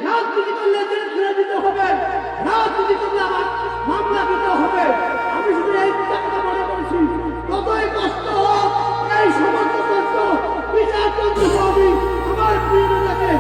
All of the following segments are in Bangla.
রাজনীতি করলে জেলখানা দিতে হবে, রাজনীতি করলে আমার মামলা দিতে হবে। আমি শুধু এই কথা মনে করছি, যতই কষ্ট হোক এই সমর্থনতন্ত্র বিচারতন্ত্র আমি আমার প্রিয় নেতাকে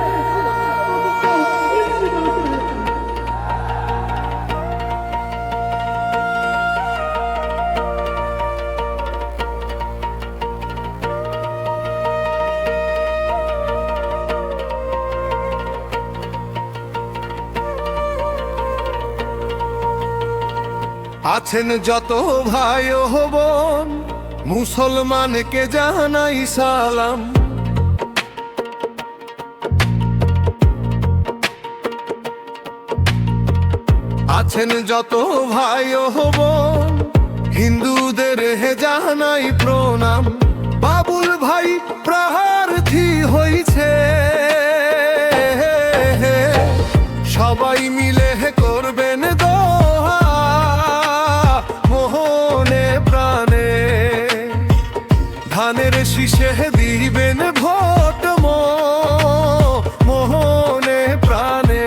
আছেন যত ভাই ও বোন, মুসলমানকে জানাই সালাম। আছেন যত ভাই ও বোন, হিন্দুদের হে জানাই প্রণাম। বাবুল ভাই প্রার্থী হইছে, সবাই মিলে করবেন দোয়া মোহনে প্রাণে। ধানের শীষে দিবেন ভোট মোহনে প্রাণে।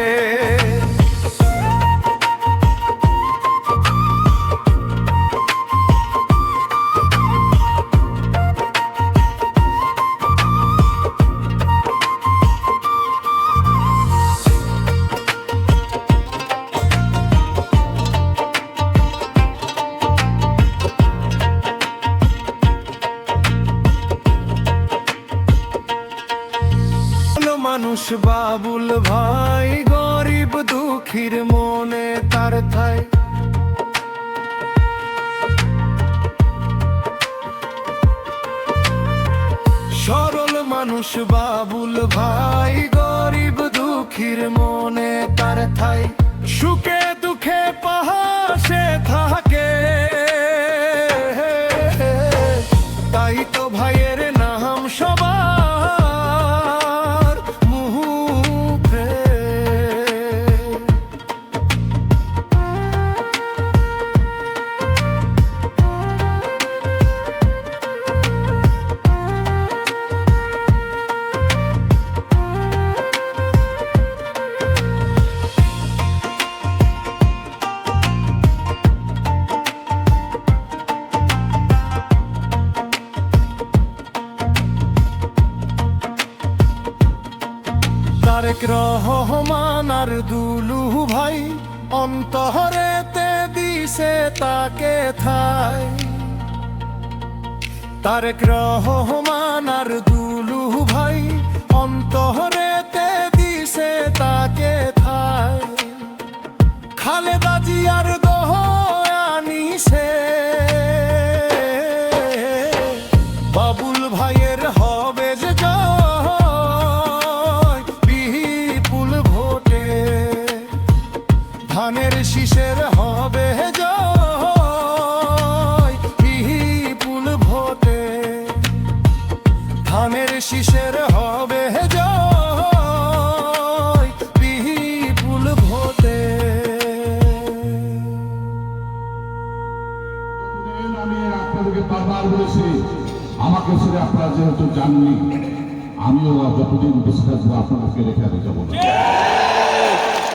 মানুষ বাবুল ভাই, গরিব দুঃখীর মনে তার ঠাই। সরল মানুষ বাবুল ভাই, গরিব দুঃখীর মনে তার ঠাই। সুখে দুঃখে পাশে থাকে, তাই তো ভাইয়ের নাম সবার মুখে। তারেক রহমান আর দুলু ভাই, অন্তরেতে দিছে তাকে ঠাই। তারেক রহমান আর দুলু ভাই, অন্তরেতে দিছে তাকে ঠাই। খালেদা জিয়ার দোয়া নিছে, বাবুল ভাইয়ের হবে যে ধানের শীষের হবে জয় বিপুল ভোটে। ধানের শীষের হবে জয় বিপুল ভোটে। আমি আপনাদেরকে বারবার বলেছি, আমাকে ছেড়ে আপনারা যেহেতু জাননি, আমিও যতদিন বেঁচে থাকবো আপনাদেরকে রেখে দিতে বলবো।